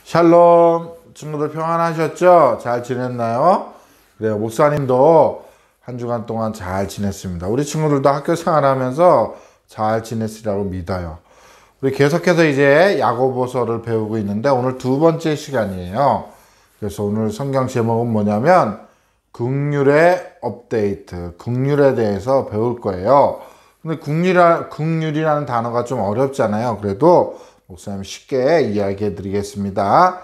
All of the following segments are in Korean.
샬롬. 친구들 평안하셨죠? 잘 지냈나요? 그래요. 목사님도 한 주간 동안 잘 지냈습니다. 우리 친구들도 학교 생활하면서 잘 지냈으리라고 믿어요. 우리 계속해서 이제 야고보서를 배우고 있는데 오늘 두 번째 시간이에요. 그래서 오늘 성경 제목은 뭐냐면 긍휼의 업데이트, 긍휼에 대해서 배울 거예요. 근데 긍휼이라는 단어가 좀 어렵잖아요. 그래도 목사님 쉽게 이야기해 드리겠습니다.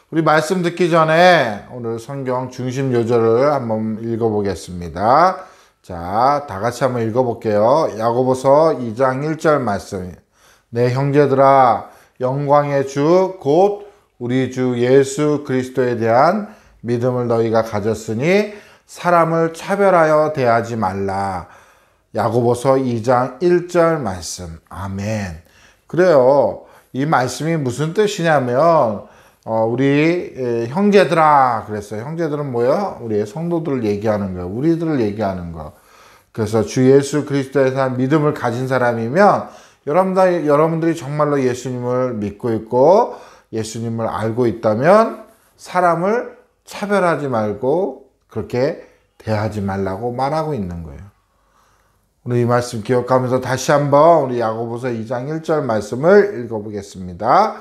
우리 말씀 듣기 전에 오늘 성경 중심 요절을 한번 읽어보겠습니다. 자, 다 같이 한번 읽어볼게요. 야고보서 2장 1절 말씀. 내 형제들아, 영광의 주 곧 우리 주 예수 그리스도에 대한 믿음을 너희가 가졌으니 사람을 차별하여 대하지 말라. 야고보서 2장 1절 말씀. 아멘. 그래요. 이 말씀이 무슨 뜻이냐면 우리 형제들아 그랬어요. 형제들은 뭐예요? 우리의 성도들을 얘기하는 거예요. 우리들을 얘기하는 거. 그래서 주 예수 그리스도에 대한 믿음을 가진 사람이면 여러분들이 정말로 예수님을 믿고 있고 예수님을 알고 있다면 사람을 차별하지 말고 그렇게 대하지 말라고 말하고 있는 거예요. 오늘 이 말씀 기억하면서 다시 한번 우리 야고보서 2장 1절 말씀을 읽어보겠습니다.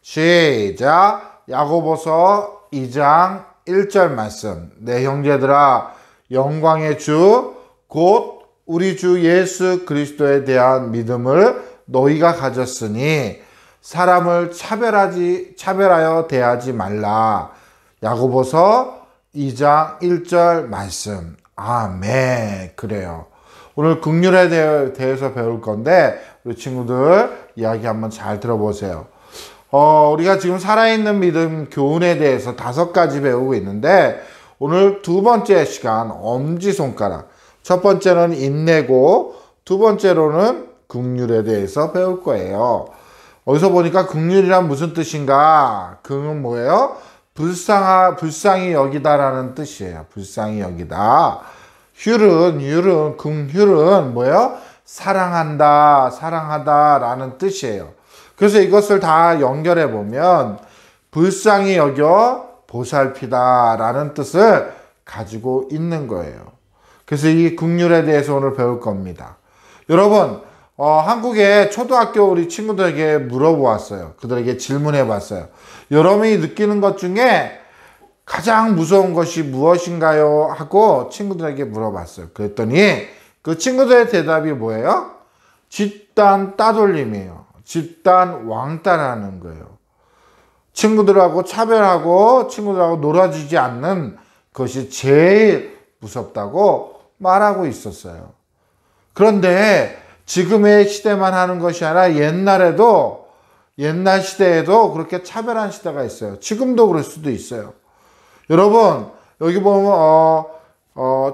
시작! 야고보서 2장 1절 말씀. 내 형제들아, 영광의 주 곧 우리 주 예수 그리스도에 대한 믿음을 너희가 가졌으니 사람을 차별하여 대하지 말라. 야고보서 2장 1절 말씀. 아멘. 그래요. 오늘 긍휼에 대해서 배울 건데 우리 친구들 이야기 한번 잘 들어보세요. 우리가 지금 살아있는 믿음 교훈에 대해서 5가지 배우고 있는데 오늘 두 번째 시간 엄지손가락. 첫 번째는 인내고 두 번째로는 긍휼에 대해서 배울 거예요. 어디서 보니까 긍휼이란 무슨 뜻인가? 긍은 뭐예요? 불쌍히 여기다라는 뜻이에요. 불쌍히 여기다. 긍휼은 뭐예요? 사랑하다라는 뜻이에요. 그래서 이것을 다 연결해 보면 불쌍히 여겨 보살피다라는 뜻을 가지고 있는 거예요. 그래서 이 긍휼에 대해서 오늘 배울 겁니다. 여러분, 한국의 초등학교 우리 친구들에게 물어보았어요. 그들에게 질문해 봤어요. 여러분이 느끼는 것 중에 가장 무서운 것이 무엇인가요? 하고 친구들에게 물어봤어요. 그랬더니 그 친구들의 대답이 뭐예요? 집단 따돌림이에요. 집단 왕따라는 거예요. 친구들하고 차별하고 친구들하고 놀아주지 않는 것이 제일 무섭다고 말하고 있었어요. 그런데 지금의 시대만 하는 것이 아니라 옛날 시대에도 그렇게 차별한 시대가 있어요. 지금도 그럴 수도 있어요. 여러분, 여기 보면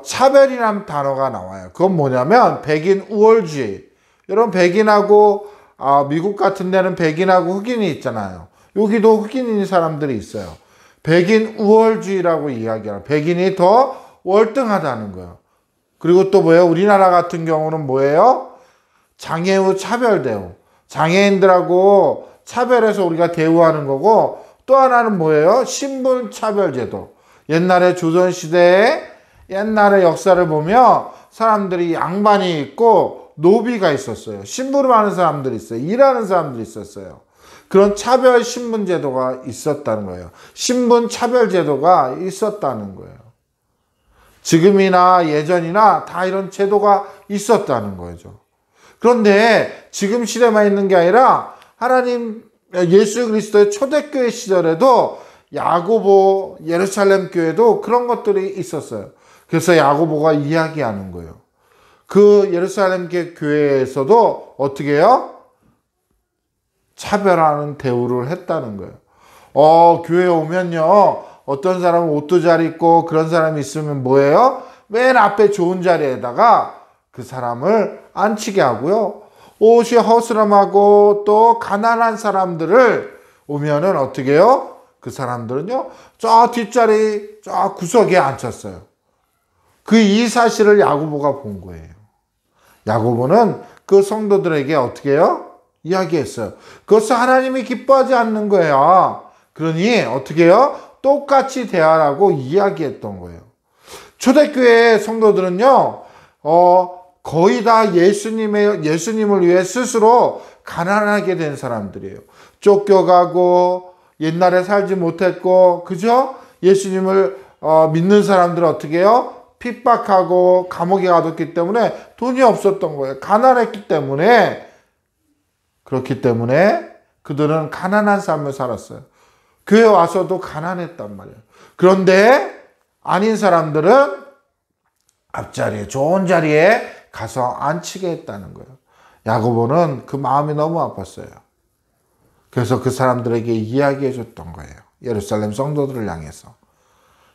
차별이라는 단어가 나와요. 그건 뭐냐면 백인 우월주의. 여러분, 백인하고 미국 같은 데는 백인하고 흑인이 있잖아요. 여기도 흑인인 사람들이 있어요. 백인 우월주의라고 이야기해요. 백인이 더 월등하다는 거예요. 그리고 또 뭐예요? 우리나라 같은 경우는 뭐예요? 장애우 차별 대우. 장애인들하고 차별해서 우리가 대우하는 거고 또 하나는 뭐예요? 신분 차별 제도. 옛날에 조선시대에 옛날의 역사를 보면 사람들이 양반이 있고 노비가 있었어요. 심부름하는 사람들이 있어요. 일하는 사람들이 있었어요. 그런 차별 신분 제도가 있었다는 거예요. 신분 차별 제도가 있었다는 거예요. 지금이나 예전이나 다 이런 제도가 있었다는 거죠. 그런데 지금 시대만 있는 게 아니라 하나님 예수 그리스도의 초대교회 시절에도 야고보 예루살렘 교회도 그런 것들이 있었어요. 그래서 야고보가 이야기하는 거예요. 그 예루살렘 교회에서도 어떻게 해요? 차별하는 대우를 했다는 거예요. 교회에 오면요. 어떤 사람은 옷도 잘 입고 그런 사람이 있으면 뭐예요? 맨 앞에 좋은 자리에다가 그 사람을 앉히게 하고요. 옷이 허스름하고 또 가난한 사람들을 오면은 어떻게 해요? 그 사람들은요. 저 뒷자리 저 구석에 앉혔어요. 이 사실을 야고보가 본 거예요. 야고보는 그 성도들에게 어떻게 해요? 이야기했어요. 그것을 하나님이 기뻐하지 않는 거예요. 그러니 어떻게 해요? 똑같이 대하라고 이야기했던 거예요. 초대교회 성도들은요, 거의 다 예수님을 위해 스스로 가난하게 된 사람들이에요. 쫓겨가고, 옛날에 살지 못했고, 그죠? 예수님을 믿는 사람들은 어떻게 해요? 핍박하고 감옥에 가뒀기 때문에 돈이 없었던 거예요. 가난했기 때문에. 그렇기 때문에 그들은 가난한 삶을 살았어요. 교회 와서도 가난했단 말이에요. 그런데 아닌 사람들은 앞자리에, 좋은 자리에 가서 앉히게 했다는 거예요. 야고보는 그 마음이 너무 아팠어요. 그래서 그 사람들에게 이야기해 줬던 거예요. 예루살렘 성도들을 향해서.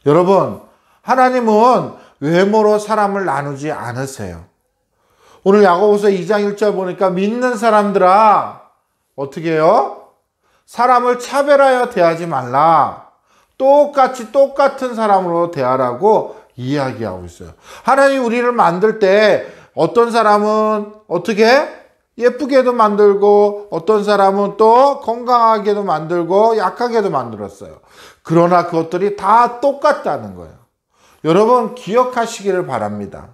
여러분, 하나님은 외모로 사람을 나누지 않으세요. 오늘 야고보서 2장 1절 보니까 믿는 사람들아, 어떻게 해요? 사람을 차별하여 대하지 말라. 똑같은 사람으로 대하라고 이야기하고 있어요. 하나님 우리를 만들 때 어떤 사람은 어떻게 예쁘게도 만들고 어떤 사람은 또 건강하게도 만들고 약하게도 만들었어요. 그러나 그것들이 다 똑같다는 거예요. 여러분 기억하시기를 바랍니다.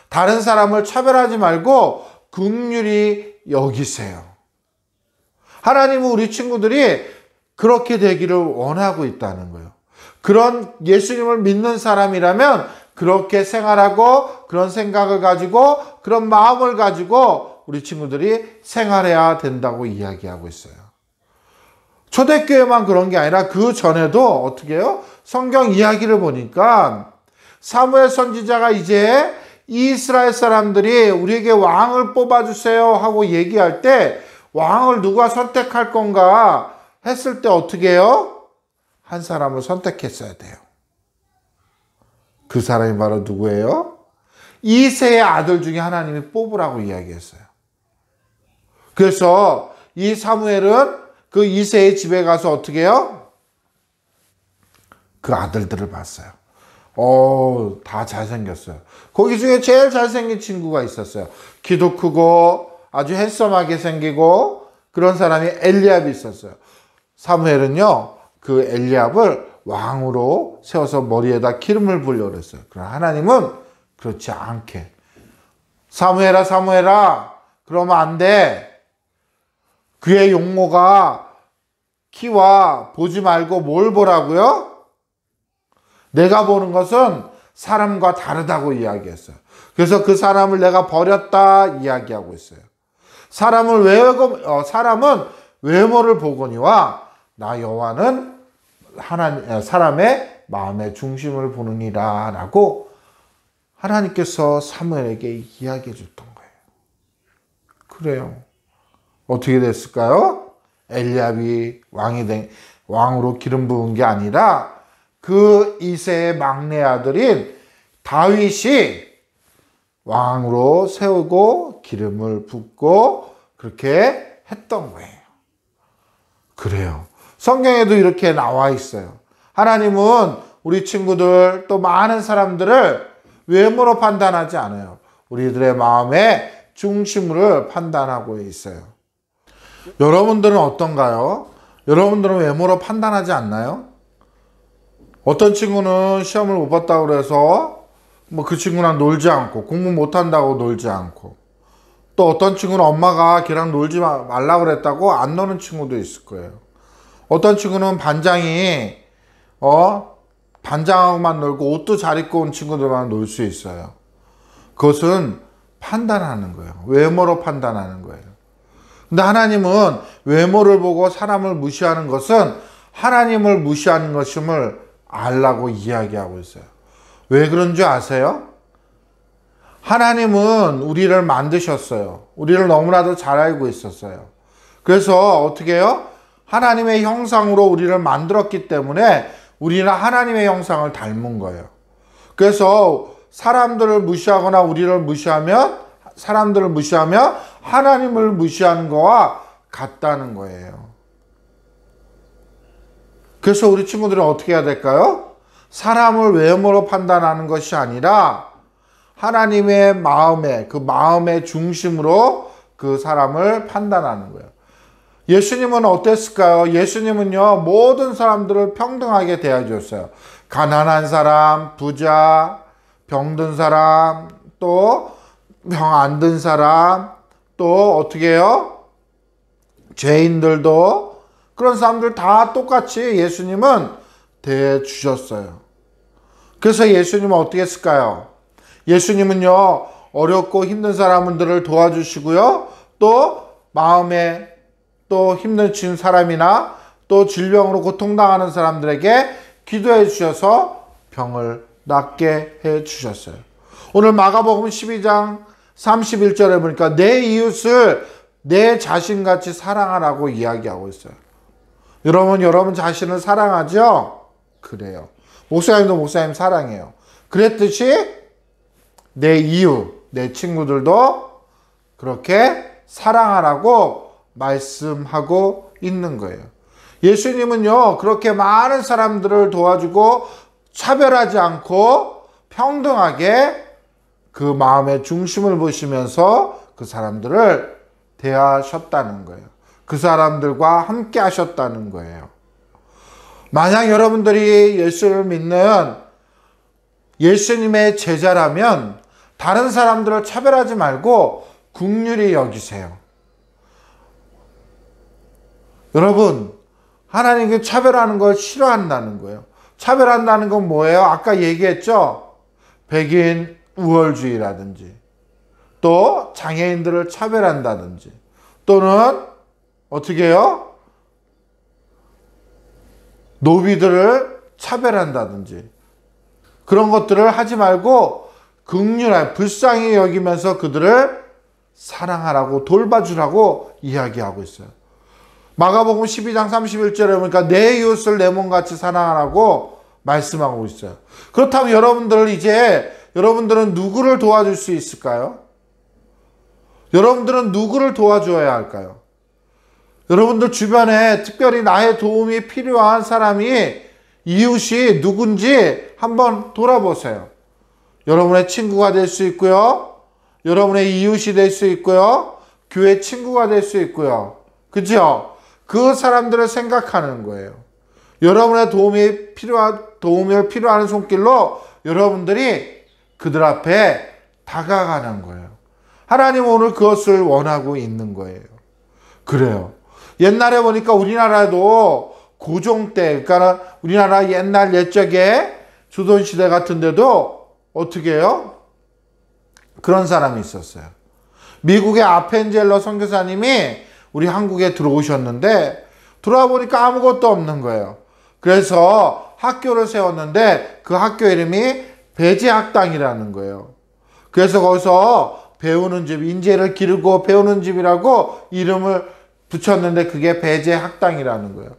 다른 사람을 차별하지 말고 긍휼히 여기세요. 하나님은 우리 친구들이 그렇게 되기를 원하고 있다는 거예요. 그런 예수님을 믿는 사람이라면 그렇게 생활하고 그런 생각을 가지고 그런 마음을 가지고 우리 친구들이 생활해야 된다고 이야기하고 있어요. 초대교회만 그런 게 아니라 그 전에도 어떻게 해요? 성경 이야기를 보니까 사무엘 선지자가 이제 이스라엘 사람들이 우리에게 왕을 뽑아주세요 하고 얘기할 때 왕을 누가 선택할 건가 했을 때 어떻게 해요? 한 사람을 선택했어야 돼요. 그 사람이 바로 누구예요? 이새의 아들 중에 하나님이 뽑으라고 이야기했어요. 그래서 이 사무엘은 그 이새의 집에 가서 어떻게 해요? 그 아들들을 봤어요. 다 잘생겼어요. 거기 중에 제일 잘생긴 친구가 있었어요. 키도 크고 아주 핸섬하게 생기고 그런 사람이 엘리압이 있었어요. 사무엘은요, 그 엘리압을 왕으로 세워서 머리에다 기름을 부으려고 그랬어요. 그러나 하나님은 그렇지 않게 사무엘아 사무엘아 그러면 안 돼. 그의 용모가 키와 보지 말고 뭘 보라고요? 내가 보는 것은 사람과 다르다고 이야기했어요. 그래서 그 사람을 내가 버렸다 이야기하고 있어요. 사람은 외모를 보거니와 나 여호와는 사람의 마음의 중심을 보느니라 라고 하나님께서 사무엘에게 이야기해 줬던 거예요. 그래요. 어떻게 됐을까요? 엘리압이 왕으로 기름 부은 게 아니라 그 이새의 막내 아들인 다윗이 왕으로 세우고 기름을 붓고 그렇게 했던 거예요. 그래요. 성경에도 이렇게 나와 있어요. 하나님은 우리 친구들 또 많은 사람들을 외모로 판단하지 않아요. 우리들의 마음의 중심을 판단하고 있어요. 여러분들은 어떤가요? 여러분들은 외모로 판단하지 않나요? 어떤 친구는 시험을 못 봤다고 그래서 그 친구랑 놀지 않고 공부 못한다고 놀지 않고 또 어떤 친구는 엄마가 걔랑 놀지 말라고 그랬다고 안 노는 친구도 있을 거예요. 어떤 친구는 반장이 반장하고만 놀고 옷도 잘 입고 온 친구들만 놀 수 있어요. 그것은 판단하는 거예요. 외모로 판단하는 거예요. 근데 하나님은 외모를 보고 사람을 무시하는 것은 하나님을 무시하는 것임을 알라고 이야기하고 있어요. 왜 그런 줄 아세요? 하나님은 우리를 만드셨어요. 우리를 너무나도 잘 알고 있었어요. 그래서 어떻게 해요? 하나님의 형상으로 우리를 만들었기 때문에 우리는 하나님의 형상을 닮은 거예요. 그래서 사람들을 무시하거나 우리를 무시하면 사람들을 무시하면 하나님을 무시하는 거와 같다는 거예요. 그래서 우리 친구들은 어떻게 해야 될까요? 사람을 외모로 판단하는 것이 아니라 하나님의 마음의 그 마음의 중심으로 그 사람을 판단하는 거예요. 예수님은 어땠을까요? 예수님은요, 모든 사람들을 평등하게 대해줬어요. 가난한 사람, 부자, 병든 사람, 또 병 안 든 사람, 또 어떻게 해요? 죄인들도, 그런 사람들 다 똑같이 예수님은 대해주셨어요. 그래서 예수님은 어떻게 했을까요? 예수님은요, 어렵고 힘든 사람들을 도와주시고요, 또 마음에 또 힘든 사람이나 또 질병으로 고통당하는 사람들에게 기도해 주셔서 병을 낫게 해 주셨어요. 오늘 마가복음 12장 31절에 보니까 내 이웃을 내 자신같이 사랑하라고 이야기하고 있어요. 여러분 자신을 사랑하죠? 그래요. 목사님도 목사님 사랑해요. 그랬듯이 내 이웃, 내 친구들도 그렇게 사랑하라고 말씀하고 있는 거예요. 예수님은요, 그렇게 많은 사람들을 도와주고 차별하지 않고 평등하게 그 마음의 중심을 보시면서 그 사람들을 대하셨다는 거예요. 그 사람들과 함께 하셨다는 거예요. 만약 여러분들이 예수를 믿는 예수님의 제자라면 다른 사람들을 차별하지 말고 긍휼히 여기세요. 여러분, 하나님께 차별하는 걸 싫어한다는 거예요. 차별한다는 건 뭐예요? 아까 얘기했죠? 백인 우월주의라든지, 또 장애인들을 차별한다든지, 또는 어떻게 해요? 노비들을 차별한다든지, 그런 것들을 하지 말고 긍휼하게 불쌍히 여기면서 그들을 사랑하라고 돌봐주라고 이야기하고 있어요. 마가복음 12장 31절에 보니까 내 이웃을 내 몸같이 사랑하라고 말씀하고 있어요. 그렇다면 여러분들은 누구를 도와줄 수 있을까요? 여러분들은 누구를 도와줘야 할까요? 여러분들 주변에 특별히 나의 도움이 필요한 사람이, 이웃이 누군지 한번 돌아보세요. 여러분의 친구가 될 수 있고요, 여러분의 이웃이 될 수 있고요, 교회 친구가 될 수 있고요. 그죠? 그 사람들을 생각하는 거예요. 여러분의 도움을 필요한 손길로 여러분들이 그들 앞에 다가가는 거예요. 하나님은 오늘 그것을 원하고 있는 거예요. 그래요. 옛날에 보니까 우리나라도 고종 때, 그러니까 우리나라 옛적에 조선시대 같은 데도 어떻게 해요? 그런 사람이 있었어요. 미국의 아펜젤러 선교사님이 우리 한국에 들어오셨는데, 들어와 보니까 아무것도 없는 거예요. 그래서 학교를 세웠는데 그 학교 이름이 배제학당이라는 거예요. 그래서 거기서 배우는 집, 인재를 기르고 배우는 집이라고 이름을 붙였는데 그게 배제학당이라는 거예요.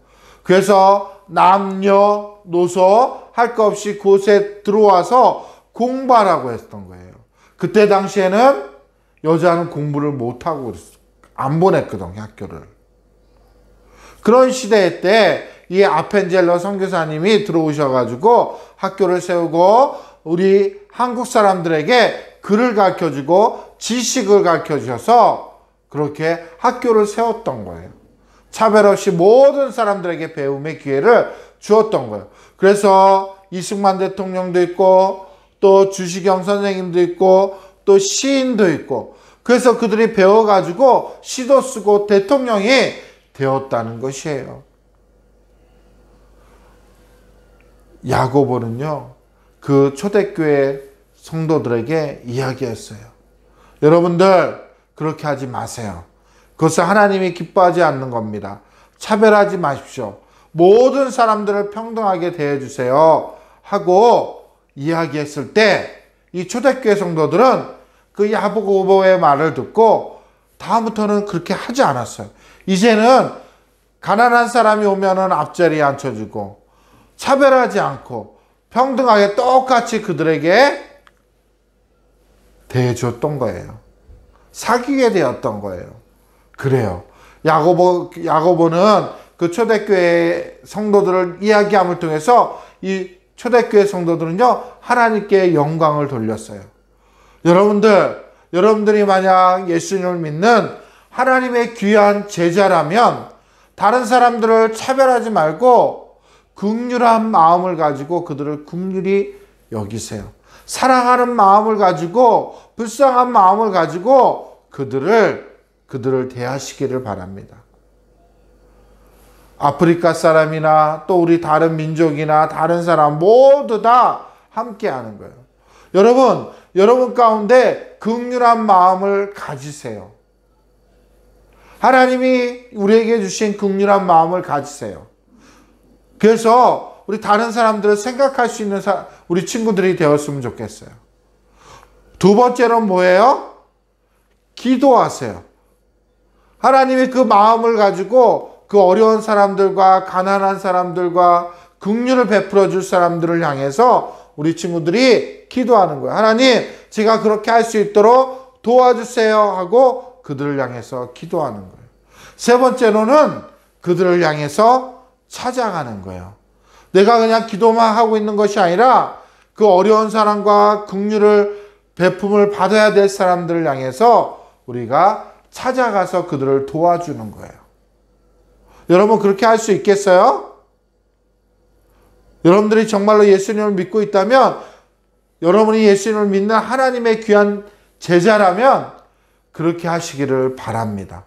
그래서 남녀노소 할 것 없이 그곳에 들어와서 공부하라고 했던 거예요. 그때 당시에는 여자는 공부를 못하고 안 보냈거든요, 학교를. 그런 시대 때 이 아펜젤러 선교사님이 들어오셔가지고 학교를 세우고 우리 한국 사람들에게 글을 가르쳐주고 지식을 가르쳐주셔서 그렇게 학교를 세웠던 거예요. 차별 없이 모든 사람들에게 배움의 기회를 주었던 거예요. 그래서 이승만 대통령도 있고, 또 주시경 선생님도 있고, 또 시인도 있고, 그래서 그들이 배워가지고 시도 쓰고 대통령이 되었다는 것이에요. 야고보는요, 그 초대교회 성도들에게 이야기했어요. 여러분들 그렇게 하지 마세요. 그것은 하나님이 기뻐하지 않는 겁니다. 차별하지 마십시오. 모든 사람들을 평등하게 대해주세요 하고 이야기했을 때 이 초대교회 성도들은 그 야고보의 말을 듣고 다음부터는 그렇게 하지 않았어요. 이제는 가난한 사람이 오면은 앞자리에 앉혀주고, 차별하지 않고 평등하게 똑같이 그들에게 대해줬던 거예요. 사귀게 되었던 거예요. 그래요. 야고보는 그 초대교회 성도들을 이야기함을 통해서 이 초대교회 성도들은요, 하나님께 영광을 돌렸어요. 여러분들이 만약 예수님을 믿는 하나님의 귀한 제자라면 다른 사람들을 차별하지 말고 긍휼한 마음을 가지고 그들을 긍휼히 여기세요. 사랑하는 마음을 가지고 불쌍한 마음을 가지고 그들을 대하시기를 바랍니다. 아프리카 사람이나 또 우리 다른 민족이나 다른 사람 모두 다 함께 하는 거예요. 여러분 가운데 긍휼한 마음을 가지세요. 하나님이 우리에게 주신 긍휼한 마음을 가지세요. 그래서 우리 다른 사람들을 생각할 수 있는 우리 친구들이 되었으면 좋겠어요. 두 번째로는 뭐예요? 기도하세요. 하나님이 그 마음을 가지고 그 어려운 사람들과 가난한 사람들과 긍휼을 베풀어 줄 사람들을 향해서 우리 친구들이 기도하는 거예요. 하나님, 제가 그렇게 할 수 있도록 도와주세요 하고 그들을 향해서 기도하는 거예요. 세 번째로는 그들을 향해서 찾아가는 거예요. 내가 그냥 기도만 하고 있는 것이 아니라 그 어려운 사람과 긍휼을 베품을 받아야 될 사람들을 향해서 우리가 찾아가서 그들을 도와주는 거예요. 여러분 그렇게 할 수 있겠어요? 여러분들이 정말로 예수님을 믿고 있다면, 여러분이 예수님을 믿는 하나님의 귀한 제자라면 그렇게 하시기를 바랍니다.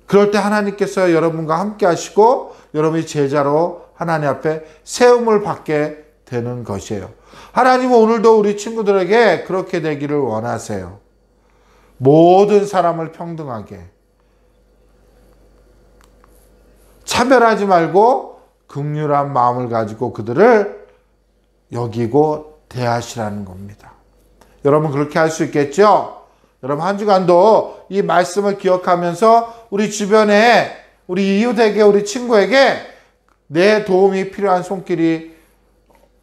그럴 때 하나님께서 여러분과 함께 하시고 여러분이 제자로 하나님 앞에 세움을 받게 되는 것이에요. 하나님은 오늘도 우리 친구들에게 그렇게 되기를 원하세요. 모든 사람을 평등하게, 차별하지 말고 긍휼한 마음을 가지고 그들을 여기고 대하시라는 겁니다. 여러분 그렇게 할 수 있겠죠? 여러분 한 주간도 이 말씀을 기억하면서 우리 주변에 우리 이웃에게, 우리 친구에게 내 도움이 필요한 손길이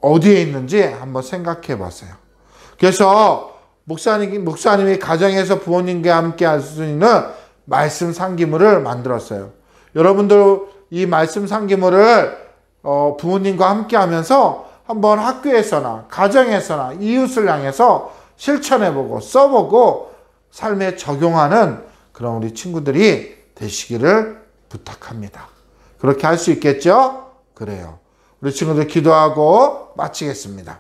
어디에 있는지 한번 생각해 보세요. 그래서 목사님이 가정에서 부모님과 함께 할 수 있는 말씀 상기물을 만들었어요. 여러분들 이 말씀 상기물을 부모님과 함께 하면서 한번 학교에서나 가정에서나 이웃을 향해서 실천해보고 써보고 삶에 적용하는 그런 우리 친구들이 되시기를 부탁합니다. 그렇게 할 수 있겠죠? 그래요. 우리 친구들 기도하고 마치겠습니다.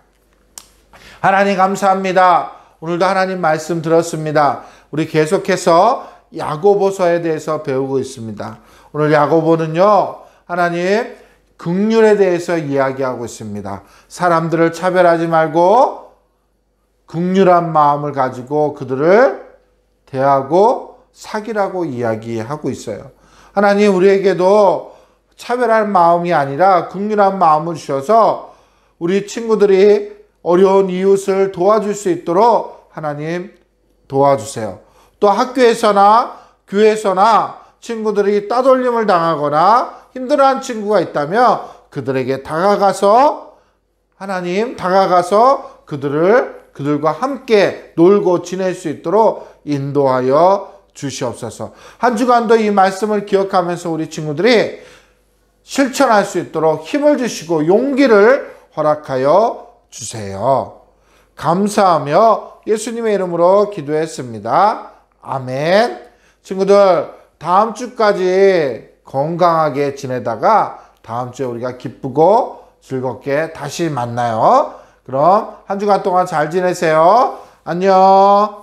하나님 감사합니다. 오늘도 하나님 말씀 들었습니다. 우리 계속해서 야고보서에 대해서 배우고 있습니다. 오늘 야고보는요, 하나님 긍휼에 대해서 이야기하고 있습니다. 사람들을 차별하지 말고 긍휼한 마음을 가지고 그들을 대하고 사귀라고 이야기하고 있어요. 하나님 우리에게도 차별할 마음이 아니라 긍휼한 마음을 주셔서 우리 친구들이 어려운 이웃을 도와줄 수 있도록 하나님 도와주세요. 또 학교에서나 교회에서나 친구들이 따돌림을 당하거나 힘들어하는 친구가 있다면 그들에게 다가가서 그들과 함께 놀고 지낼 수 있도록 인도하여 주시옵소서. 한 주간도 이 말씀을 기억하면서 우리 친구들이 실천할 수 있도록 힘을 주시고 용기를 허락하여 주세요. 감사하며 예수님의 이름으로 기도했습니다. 아멘. 친구들, 다음 주까지 건강하게 지내다가 다음 주에 우리가 기쁘고 즐겁게 다시 만나요. 그럼 한 주간 동안 잘 지내세요. 안녕.